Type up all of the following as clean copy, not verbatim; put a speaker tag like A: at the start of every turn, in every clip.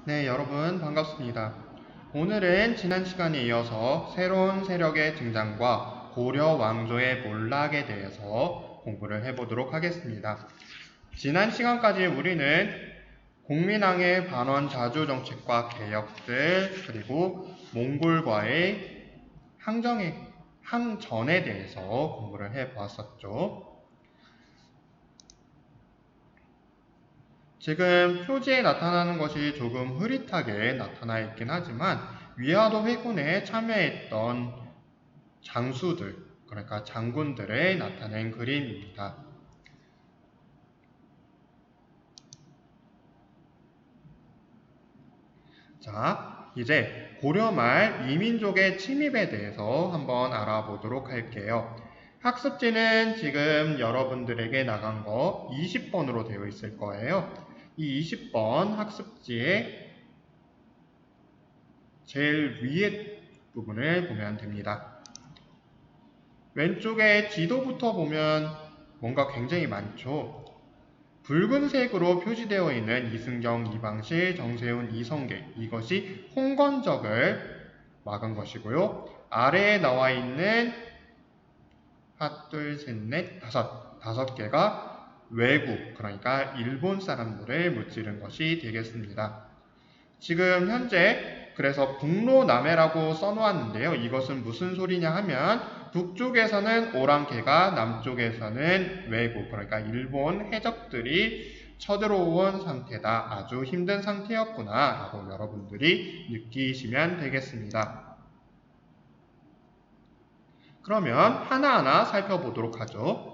A: 네, 여러분 반갑습니다. 오늘은 지난 시간에 이어서 새로운 세력의 등장과 고려 왕조의 몰락에 대해서 공부를 해보도록 하겠습니다. 지난 시간까지 우리는 공민왕의 반원 자주 정책과 개혁들, 그리고 몽골과의 항전에 대해서 공부를 해보았었죠. 지금 표지에 나타나는 것이 조금 흐릿하게 나타나 있긴 하지만 위화도 회군에 참여했던 장수들, 그러니까 장군들의 나타낸 그림입니다. 자, 이제 고려 말 이민족의 침입에 대해서 한번 알아보도록 할게요. 학습지는 지금 여러분들에게 나간 거 20번으로 되어 있을 거예요. 이 20번 학습지에 제일 위에 부분을 보면 됩니다. 왼쪽에 지도부터 보면 뭔가 굉장히 많죠. 붉은색으로 표시되어 있는 이승경, 이방실, 정세훈, 이성계, 이것이 홍건적을 막은 것이고요. 아래에 나와 있는 하나, 둘, 셋, 넷, 다섯 개가 외국, 그러니까 일본 사람들을 무찌른 것이 되겠습니다. 지금 현재 그래서 북로남해라고 써놓았는데요. 이것은 무슨 소리냐 하면 북쪽에서는 오랑캐가, 남쪽에서는 외국, 그러니까 일본 해적들이 쳐들어온 상태다. 아주 힘든 상태였구나 라고 여러분들이 느끼시면 되겠습니다. 그러면 하나하나 살펴보도록 하죠.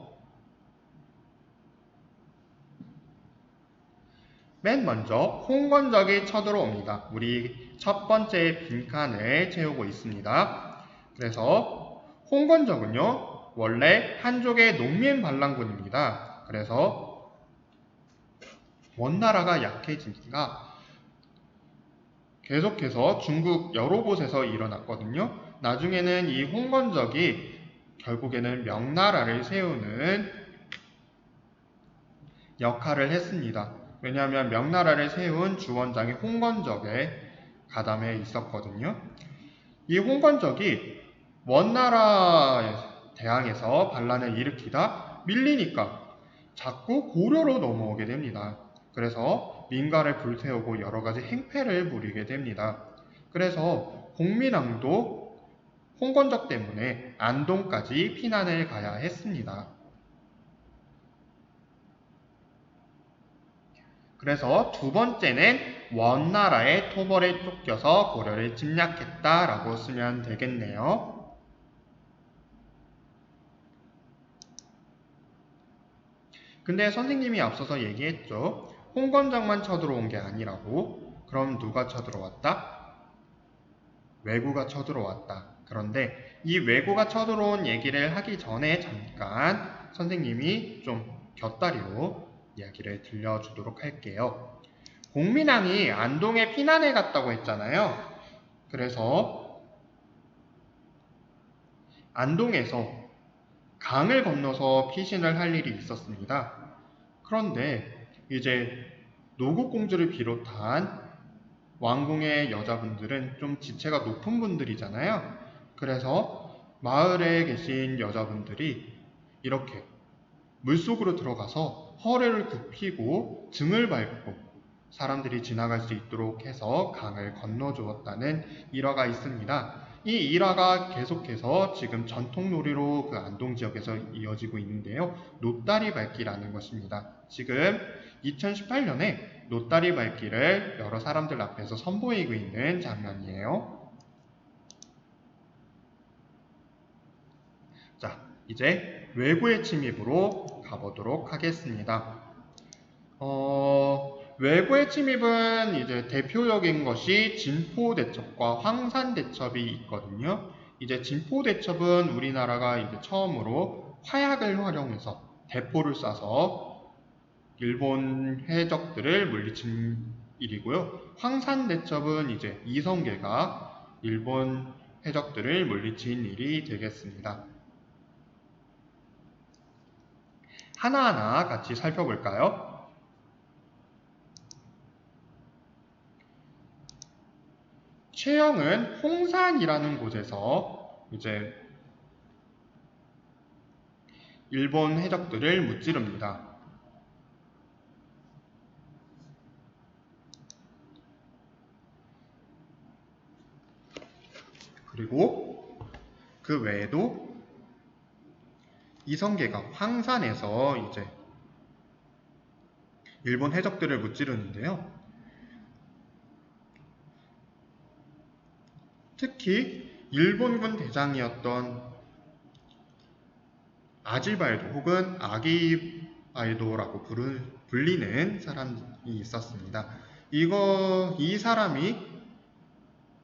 A: 맨 먼저 홍건적이 쳐들어옵니다. 우리 첫 번째 빈칸을 채우고 있습니다. 그래서 홍건적은요, 원래 한족의 농민 반란군입니다. 그래서 원나라가 약해지니까 계속해서 중국 여러 곳에서 일어났거든요. 나중에는 이 홍건적이 결국에는 명나라를 세우는 역할을 했습니다. 왜냐하면 명나라를 세운 주원장이 홍건적에 가담해 있었거든요. 이 홍건적이 원나라에 대항해서 반란을 일으키다 밀리니까 자꾸 고려로 넘어오게 됩니다. 그래서 민가를 불태우고 여러 가지 행패를 부리게 됩니다. 그래서 공민왕도 홍건적 때문에 안동까지 피난을 가야 했습니다. 그래서 두 번째는 원나라의 토벌에 쫓겨서 고려를 침략했다라고 쓰면 되겠네요. 근데 선생님이 앞서서 얘기했죠. 홍건적만 쳐들어온 게 아니라고. 그럼 누가 쳐들어왔다? 왜구가 쳐들어왔다. 그런데 이 왜구가 쳐들어온 얘기를 하기 전에 잠깐 선생님이 좀 곁다리로 이야기를 들려주도록 할게요. 공민왕이 안동에 피난해 갔다고 했잖아요. 그래서 안동에서 강을 건너서 피신을 할 일이 있었습니다. 그런데 이제 노국공주를 비롯한 왕궁의 여자분들은 좀 지체가 높은 분들이잖아요. 그래서 마을에 계신 여자분들이 이렇게 물속으로 들어가서 허리를 굽히고 등을 밟고 사람들이 지나갈 수 있도록 해서 강을 건너주었다는 일화가 있습니다. 이 일화가 계속해서 지금 전통놀이로 그 안동 지역에서 이어지고 있는데요. 노다리 밟기라는 것입니다. 지금 2018년에 노다리 밟기를 여러 사람들 앞에서 선보이고 있는 장면이에요. 자, 이제 외구의 침입으로 가보도록 하겠습니다. 외구의 침입은 이제 대표적인 것이 진포대첩과 황산대첩이 있거든요. 이제 진포대첩은 우리나라가 이제 처음으로 화약을 활용해서 대포를 쏴서 일본 해적들을 물리친 일이고요. 황산대첩은 이제 이성계가 일본 해적들을 물리친 일이 되겠습니다. 하나하나 같이 살펴볼까요? 최영은 홍산이라는 곳에서 이제 일본 해적들을 무찌릅니다. 그리고 그 외에도 이성계가 황산에서 이제 일본 해적들을 무찌르는데요. 특히 일본군 대장이었던 아지발도 혹은 아기발도라고 불리는 사람이 있었습니다. 이 사람이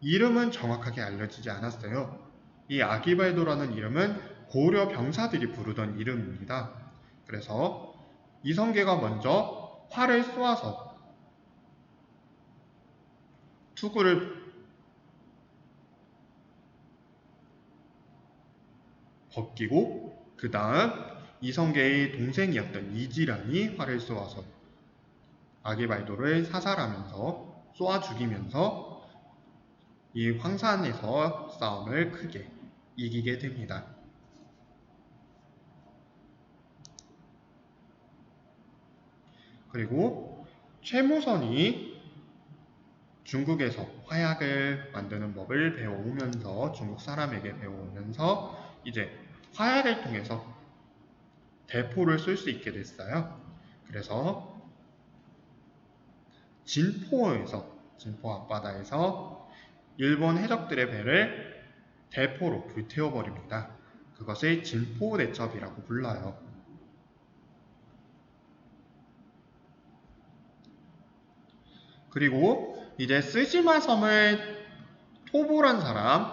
A: 이름은 정확하게 알려지지 않았어요. 이 아기발도라는 이름은 고려 병사들이 부르던 이름입니다. 그래서 이성계가 먼저 활을 쏘아서 투구를 벗기고 그 다음 이성계의 동생이었던 이지란이 활을 쏘아서 아기발도를 사살하면서 쏘아 죽이면서 이 황산에서 싸움을 크게 이기게 됩니다. 그리고 최무선이 중국에서 화약을 만드는 법을 배워오면서 중국 사람에게 배워오면서 이제 화약을 통해서 대포를 쏠 수 있게 됐어요. 그래서 진포 앞바다에서 일본 해적들의 배를 대포로 불태워버립니다. 그것을 진포대첩이라고 불러요. 그리고 이제 쓰시마 섬을 토벌한 사람,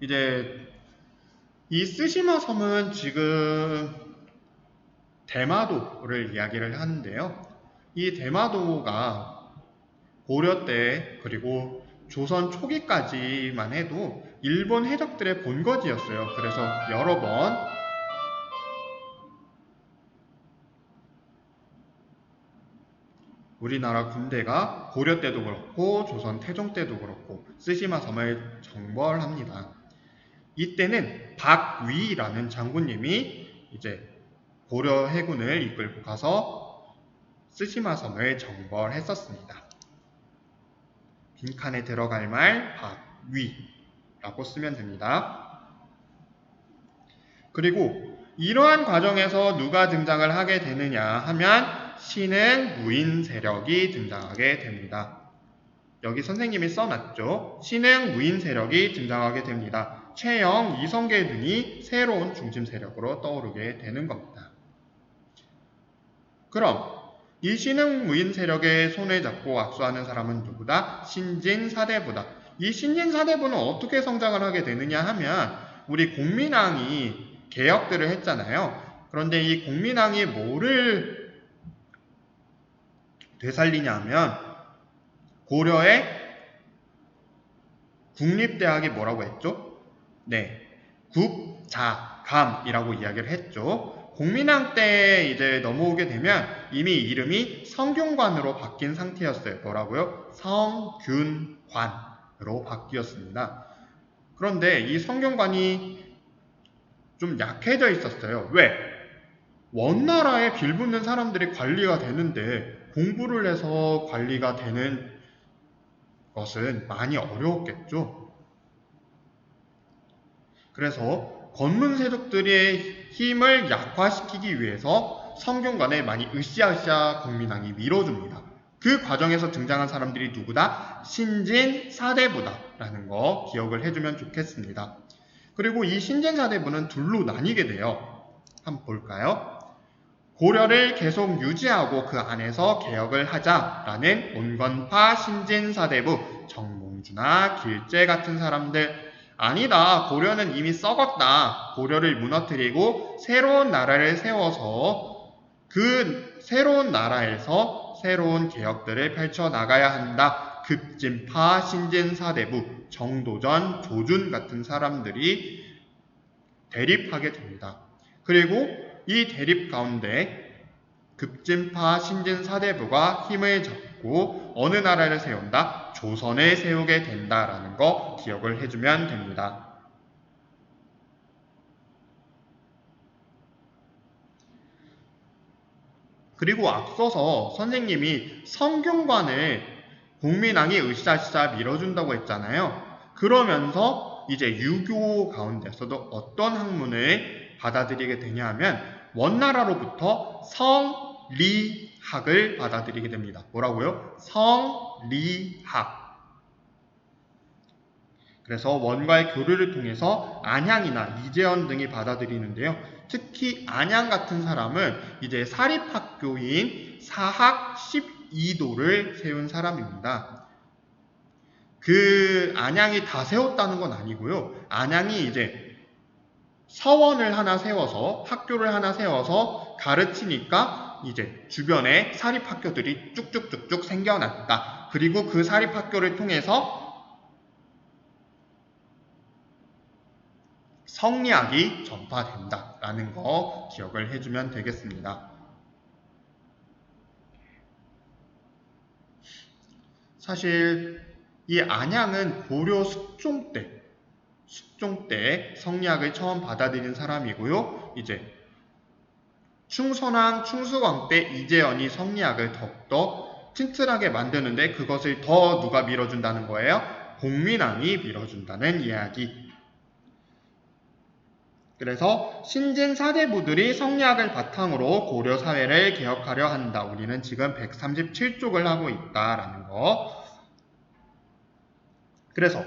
A: 이제 이 쓰시마 섬은 지금 대마도를 이야기를 하는데요. 이 대마도가 고려 때 그리고 조선 초기까지만 해도 일본 해적들의 본거지였어요. 그래서 여러 번 우리나라 군대가 고려 때도 그렇고 조선 태종 때도 그렇고 쓰시마 섬을 정벌합니다. 이때는 박위라는 장군님이 이제 고려 해군을 이끌고 가서 쓰시마 섬을 정벌했었습니다. 빈칸에 들어갈 말 박위라고 쓰면 됩니다. 그리고 이러한 과정에서 누가 등장을 하게 되느냐 하면 신흥 무인 세력이 등장하게 됩니다. 여기 선생님이 써놨죠. 신흥 무인 세력이 등장하게 됩니다. 최영, 이성계 등이 새로운 중심 세력으로 떠오르게 되는 겁니다. 그럼 이 신흥 무인 세력의 손을 잡고 악수하는 사람은 누구다? 신진사대부다. 이 신진사대부는 어떻게 성장을 하게 되느냐 하면 우리 공민왕이 개혁들을 했잖아요. 그런데 이 공민왕이 뭐를 되살리냐 하면 고려의 국립대학이 뭐라고 했죠? 네, 국자감이라고 이야기를 했죠. 공민왕 때 이제 넘어오게 되면 이미 이름이 성균관으로 바뀐 상태였어요. 뭐라고요? 성균관으로 바뀌었습니다. 그런데 이 성균관이 좀 약해져 있었어요. 왜? 원나라에 빌붙는 사람들이 관리가 되는데 공부를 해서 관리가 되는 것은 많이 어려웠겠죠. 그래서 권문세족들의 힘을 약화시키기 위해서 성균관에 많이 으쌰으쌰 공민왕이 밀어줍니다. 그 과정에서 등장한 사람들이 누구다? 신진사대부다라는 거 기억을 해주면 좋겠습니다. 그리고 이 신진사대부는 둘로 나뉘게 돼요. 한번 볼까요? 고려를 계속 유지하고 그 안에서 개혁을 하자라는 온건파 신진사대부, 정몽주나 길재 같은 사람들. 아니다, 고려는 이미 썩었다. 고려를 무너뜨리고 새로운 나라를 세워서 그 새로운 나라에서 새로운 개혁들을 펼쳐나가야 한다. 급진파 신진사대부, 정도전, 조준 같은 사람들이 대립하게 됩니다. 그리고 이 대립 가운데 급진파 신진 사대부가 힘을 잡고 어느 나라를 세운다? 조선을 세우게 된다라는 거 기억을 해주면 됩니다. 그리고 앞서서 선생님이 성균관을 공민왕이 으쌰으쌰 밀어준다고 했잖아요. 그러면서 이제 유교 가운데서도 어떤 학문을 받아들이게 되냐 하면 원나라로부터 성리학을 받아들이게 됩니다. 뭐라고요? 성리학. 그래서 원과의 교류를 통해서 안향이나 이재현 등이 받아들이는데요. 특히 안향 같은 사람은 이제 사립학교인 사학 12도를 세운 사람입니다. 그 안향이 다 세웠다는 건 아니고요. 안향이 이제 서원을 하나 세워서 학교를 하나 세워서 가르치니까 이제 주변에 사립학교들이 쭉쭉쭉쭉 생겨났다. 그리고 그 사립학교를 통해서 성리학이 전파된다라는 거 기억을 해주면 되겠습니다. 사실 이 안향은 고려 숙종 때 성리학을 처음 받아들인 사람이고요. 이제 충선왕 충수광 때 이재현이 성리학을 더욱더 튼튼하게 만드는데 그것을 더 누가 밀어준다는 거예요? 공민왕이 밀어준다는 이야기. 그래서 신진 사대부들이 성리학을 바탕으로 고려 사회를 개혁하려 한다. 우리는 지금 137쪽을 하고 있다라는 거. 그래서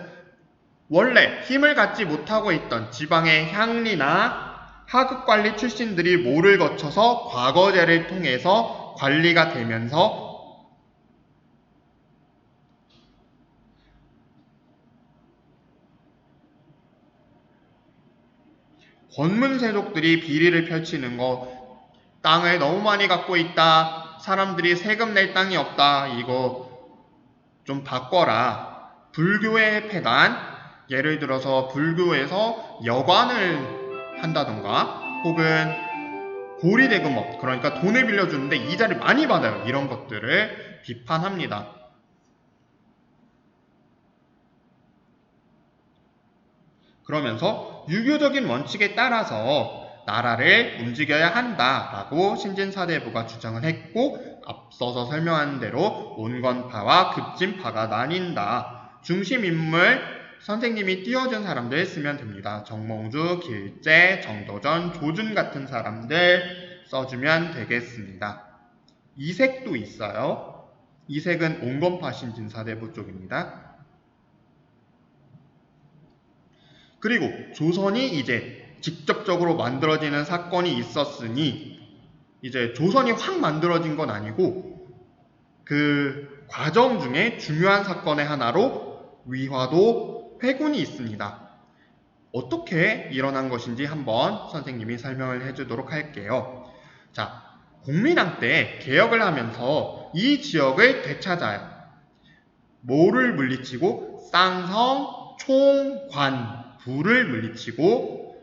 A: 원래 힘을 갖지 못하고 있던 지방의 향리나 하급관리 출신들이 모를 거쳐서 과거제를 통해서 관리가 되면서 권문세족들이 비리를 펼치는 거, 땅을 너무 많이 갖고 있다, 사람들이 세금 낼 땅이 없다, 이거 좀 바꿔라. 불교의 폐단, 예를 들어서 불교에서 여관을 한다던가 혹은 고리대금업, 그러니까 돈을 빌려주는데 이자를 많이 받아요. 이런 것들을 비판합니다. 그러면서 유교적인 원칙에 따라서 나라를 움직여야 한다라고 신진사대부가 주장을 했고, 앞서서 설명한 대로 온건파와 급진파가 나뉜다. 중심인물 선생님이 띄워준 사람들 쓰면 됩니다. 정몽주, 길재, 정도전, 조준 같은 사람들 써주면 되겠습니다. 이색도 있어요. 이색은 온건파 신진사대부 쪽입니다. 그리고 조선이 이제 직접적으로 만들어지는 사건이 있었으니 이제 조선이 확 만들어진 건 아니고 그 과정 중에 중요한 사건의 하나로 위화도 회군이 있습니다. 어떻게 일어난 것인지 한번 선생님이 설명을 해주도록 할게요. 자, 공민왕 때 개혁을 하면서 이 지역을 되찾아요. 뭐를 물리치고 쌍성, 총, 관, 부를 물리치고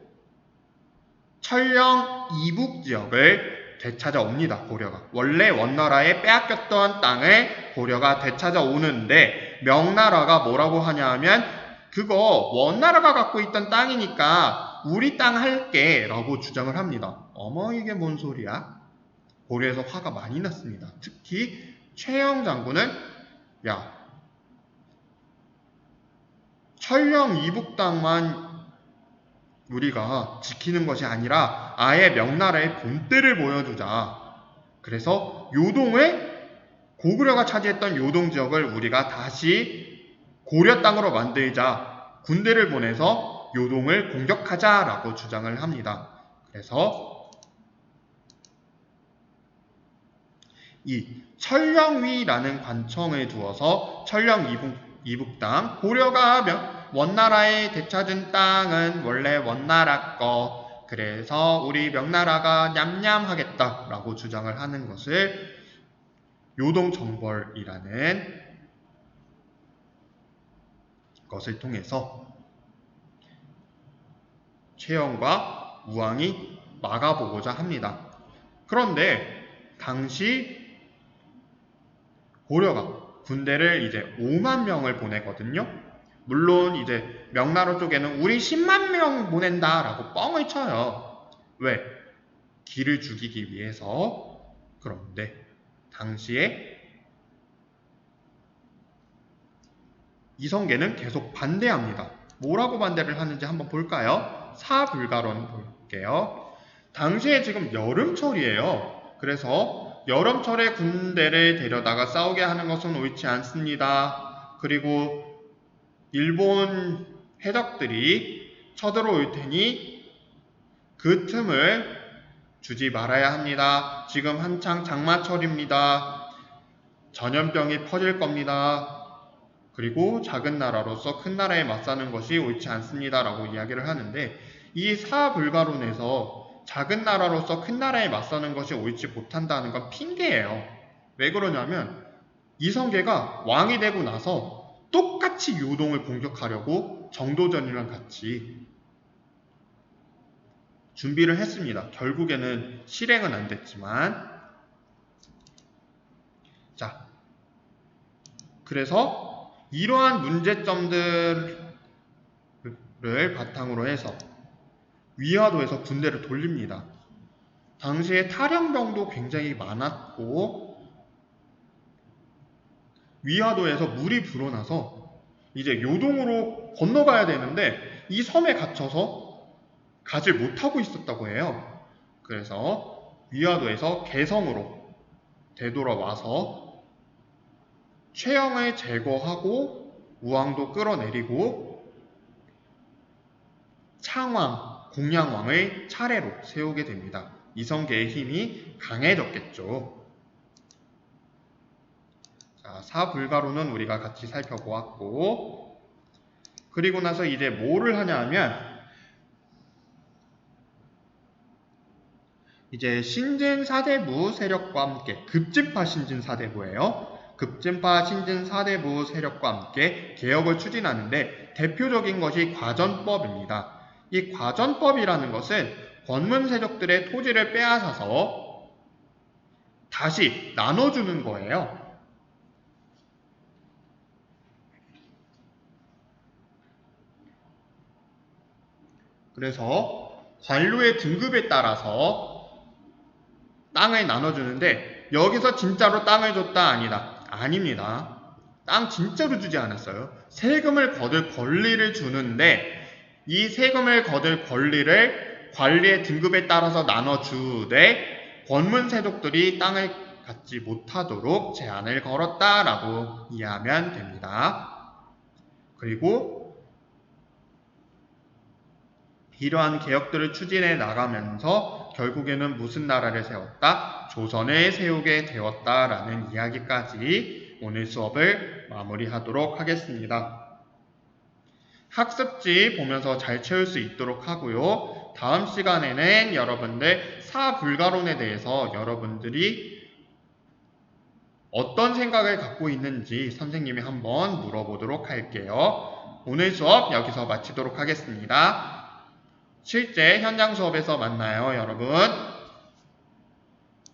A: 철령, 이북 지역을 되찾아옵니다. 고려가. 원래 원나라에 빼앗겼던 땅을 고려가 되찾아오는데 명나라가 뭐라고 하냐 하면 그거 원나라가 갖고 있던 땅이니까 우리 땅 할게 라고 주장을 합니다. 어머 이게 뭔 소리야? 고려에서 화가 많이 났습니다. 특히 최영 장군은 야 철령 이북 땅만 우리가 지키는 것이 아니라 아예 명나라의 본때를 보여주자. 그래서 요동을 고구려가 차지했던 요동 지역을 우리가 다시 고려 땅으로 만들자. 군대를 보내서 요동을 공격하자라고 주장을 합니다. 그래서 이 철령위라는 관청을 두어서 철령 이북 땅, 고려가 원나라에 되찾은 땅은 원래 원나라 거, 그래서 우리 명나라가 냠냠하겠다라고 주장을 하는 것을 요동정벌이라는 것을 통해서 최영과 우왕이 막아보고자 합니다. 그런데 당시 고려가 군대를 이제 5만 명을 보내거든요. 물론 이제 명나라 쪽에는 우리 10만 명 보낸다 라고 뻥을 쳐요. 왜? 기를 죽이기 위해서. 그런데 당시에 이성계는 계속 반대합니다. 뭐라고 반대를 하는지 한번 볼까요? 사불가론 볼게요. 당시에 지금 여름철이에요. 그래서 여름철에 군대를 데려다가 싸우게 하는 것은 옳지 않습니다. 그리고 일본 해적들이 쳐들어올 테니 그 틈을 주지 말아야 합니다. 지금 한창 장마철입니다. 전염병이 퍼질 겁니다. 그리고 작은 나라로서 큰 나라에 맞서는 것이 옳지 않습니다. 라고 이야기를 하는데 이 사불가론에서 작은 나라로서 큰 나라에 맞서는 것이 옳지 못한다는 건 핑계예요. 왜 그러냐면 이성계가 왕이 되고 나서 똑같이 요동을 공격하려고 정도전이랑 같이 준비를 했습니다. 결국에는 실행은 안 됐지만 자, 그래서 이러한 문제점들을 바탕으로 해서 위화도에서 군대를 돌립니다. 당시에 탈영병도 굉장히 많았고 위화도에서 물이 불어나서 이제 요동으로 건너가야 되는데 이 섬에 갇혀서 가지 못하고 있었다고 해요. 그래서 위화도에서 개성으로 되돌아와서 최영을 제거하고 우왕도 끌어내리고 창왕, 공양왕을 차례로 세우게 됩니다. 이성계의 힘이 강해졌겠죠. 자, 사불가로는 우리가 같이 살펴보았고 그리고 나서 이제 뭐를 하냐 하면 이제 신진사대부 세력과 함께 급진파 신진사대부예요. 급진파 신진사대부 세력과 함께 개혁을 추진하는데 대표적인 것이 과전법입니다. 이 과전법이라는 것은 권문 세력들의 토지를 빼앗아서 다시 나눠주는 거예요. 그래서 관료의 등급에 따라서 땅을 나눠주는데 여기서 진짜로 땅을 줬다 아니다. 아닙니다. 땅 진짜로 주지 않았어요. 세금을 거둘 권리를 주는데 이 세금을 거둘 권리를 관리의 등급에 따라서 나눠주되 권문세족들이 땅을 갖지 못하도록 제한을 걸었다라고 이해하면 됩니다. 그리고 이러한 개혁들을 추진해 나가면서 결국에는 무슨 나라를 세웠다? 조선을 세우게 되었다라는 이야기까지 오늘 수업을 마무리하도록 하겠습니다. 학습지 보면서 잘 채울 수 있도록 하고요. 다음 시간에는 여러분들 사불가론에 대해서 여러분들이 어떤 생각을 갖고 있는지 선생님이 한번 물어보도록 할게요. 오늘 수업 여기서 마치도록 하겠습니다. 실제 현장 수업에서 만나요, 여러분.